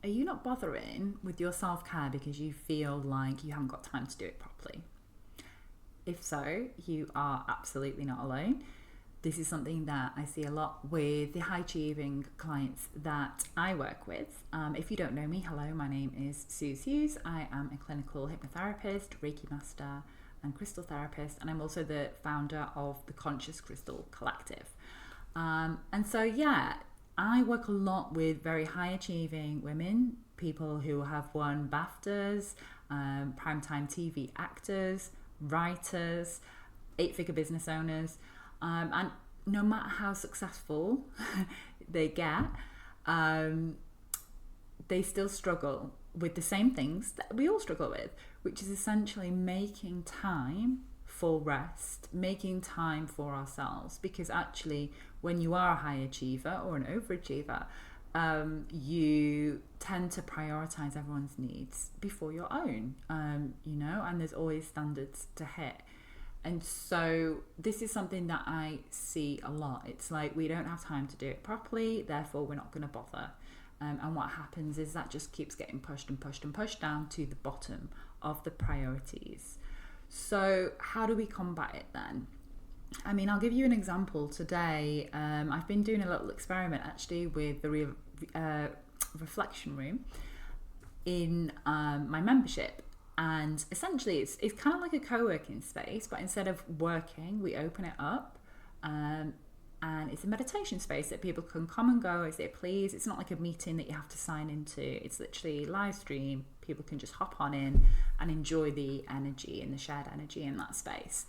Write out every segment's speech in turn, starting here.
are you not bothering with your self-care because you feel like you haven't got time to do it properly? If so, you are absolutely not alone. This is something that I see a lot with the high achieving clients that I work with. If you don't know me, hello, my name is Suze Hughes. I am a clinical hypnotherapist, Reiki master, and crystal therapist, and I'm also the founder of the Conscious Crystal Collective. And so, yeah, I work a lot with very high achieving women, people who have won BAFTAs, primetime TV actors, writers, 8-figure business owners. And no matter how successful they get, they still struggle with the same things that we all struggle with, which is essentially making time for rest, making time for ourselves. Because actually, when you are a high achiever or an overachiever, you tend to prioritize everyone's needs before your own, and there's always standards to hit. And so this is something that I see a lot. It's like we don't have time to do it properly, therefore we're not going to bother. And what happens is that just keeps getting pushed and pushed and pushed down to the bottom of the priorities. So how do we combat it then? I mean, I'll give you an example today. I've been doing a little experiment actually with the reflection room in my membership. And essentially, it's kind of like a co-working space, but instead of working, we open it up. And it's a meditation space that people can come and go as they please. It's not like a meeting that you have to sign into. It's literally live stream. People can just hop on in and enjoy the energy and the shared energy in that space.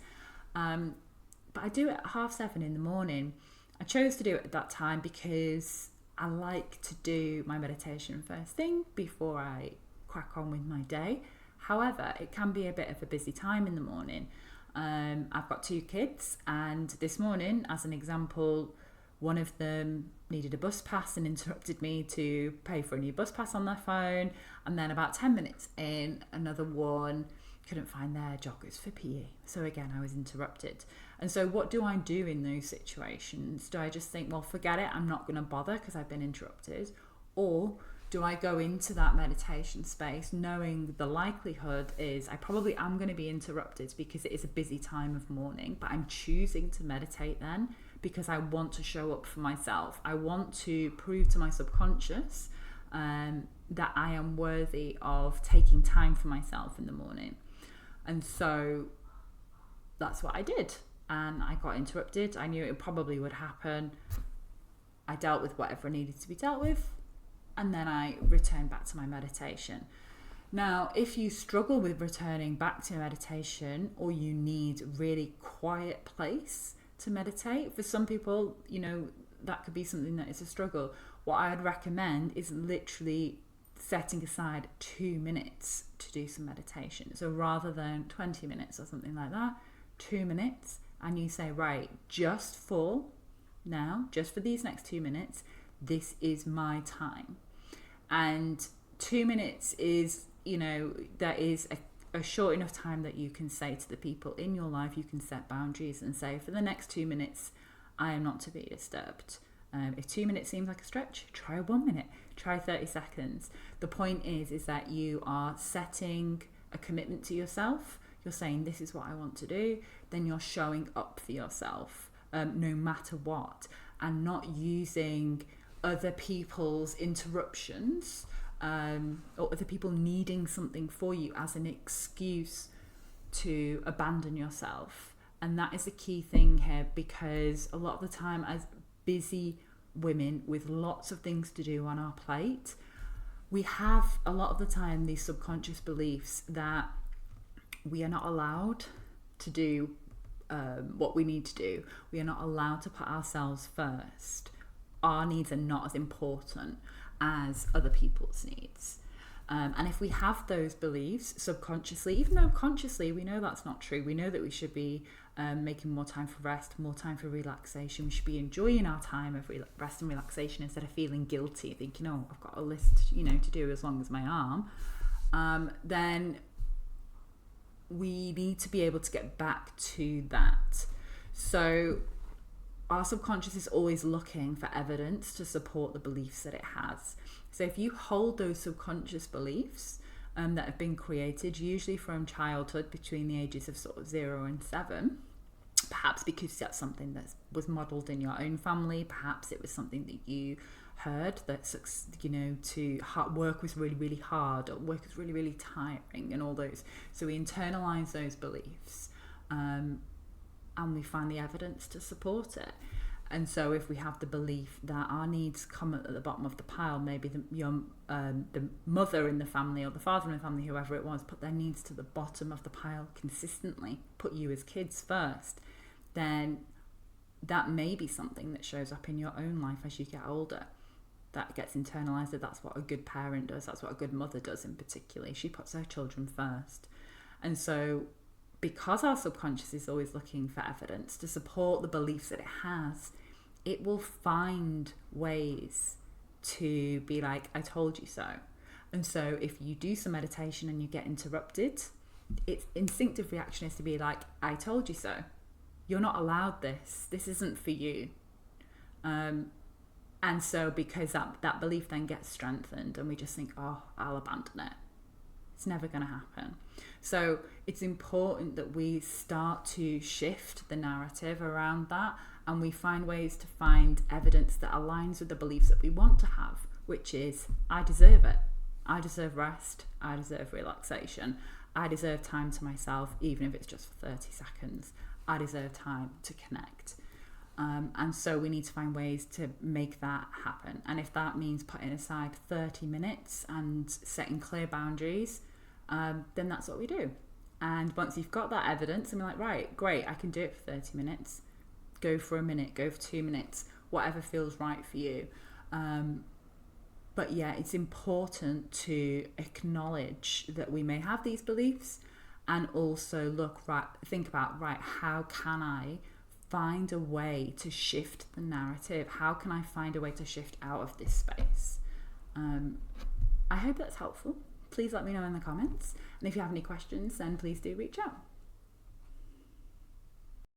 But I do it at 7:30 in the morning. I chose to do it at that time because I like to do my meditation first thing before I crack on with my day. However, it can be a bit of a busy time in the morning. I've got 2 kids, and this morning, as an example, one of them needed a bus pass and interrupted me to pay for a new bus pass on their phone. And then about 10 minutes in, another one couldn't find their joggers for PE. So again, I was interrupted. And so what do I do in those situations? Do I just think, well, forget it, I'm not going to bother because I've been interrupted? Or do I go into that meditation space knowing the likelihood is I probably am going to be interrupted because it is a busy time of morning, but I'm choosing to meditate then because I want to show up for myself. I want to prove to my subconscious that I am worthy of taking time for myself in the morning. And so that's what I did. And I got interrupted. I knew it probably would happen. I dealt with whatever needed to be dealt with. And then I returned back to my meditation. Now, if you struggle with returning back to meditation, or you need a really quiet place to meditate, for some people, that could be something that is a struggle. What I'd recommend is literally setting aside 2 minutes to do some meditation. So rather than 20 minutes or something like that, 2 minutes, and you say, right, just for these next 2 minutes, this is my time. And 2 minutes is, there is a short enough time that you can say to the people in your life, you can set boundaries and say, for the next 2 minutes, I am not to be disturbed. If 2 minutes seems like a stretch, try 1 minute, try 30 seconds. The point is that you are setting a commitment to yourself. You're saying, this is what I want to do. Then you're showing up for yourself, no matter what, and not using other people's interruptions or other people needing something for you as an excuse to abandon yourself. And that is a key thing here, because a lot of the time, as busy women with lots of things to do on our plate, we have a lot of the time these subconscious beliefs that we are not allowed to do what we need to do. We are not allowed to put ourselves first. Our needs are not as important as other people's needs. And if we have those beliefs subconsciously, even though consciously we know that's not true, we know that we should be making more time for rest, more time for relaxation. We should be enjoying our time of rest and relaxation instead of feeling guilty, thinking, oh, I've got a list, to do as long as my arm. Then we need to be able to get back to that. So our subconscious is always looking for evidence to support the beliefs that it has. So if you hold those subconscious beliefs that have been created, usually from childhood between the ages of sort of 0 and 7, perhaps because that's something that was modelled in your own family, perhaps it was something that you heard that, you know, work was really, really hard, or work was really, really tiring, and all those. So we internalise those beliefs, and we find the evidence to support it. And so if we have the belief that our needs come at the bottom of the pile, maybe the mother in the family or the father in the family, whoever it was, put their needs to the bottom of the pile consistently, put you as kids first, then that may be something that shows up in your own life as you get older. That gets internalised, that that's what a good parent does, that's what a good mother does in particular. She puts her children first. And so because our subconscious is always looking for evidence to support the beliefs that it has, it will find ways to be like, I told you so. And so if you do some meditation and you get interrupted, its instinctive reaction is to be like, I told you so. You're not allowed this. This isn't for you. And so because that belief then gets strengthened, and we just think, oh, I'll abandon it. It's never going to happen. So it's important that we start to shift the narrative around that, and we find ways to find evidence that aligns with the beliefs that we want to have, which is, I deserve it. I deserve rest. I deserve relaxation. I deserve time to myself, even if it's just for 30 seconds. I deserve time to connect. And so we need to find ways to make that happen. And if that means putting aside 30 minutes and setting clear boundaries, then that's what we do. And once you've got that evidence, and we're like, right, great, I can do it for 30 minutes. Go for a minute, go for 2 minutes, whatever feels right for you. But yeah, it's important to acknowledge that we may have these beliefs, and also think about, right, how can I find a way to shift the narrative? How can I find a way to shift out of this space? I hope that's helpful. Please let me know in the comments. And if you have any questions, then please do reach out.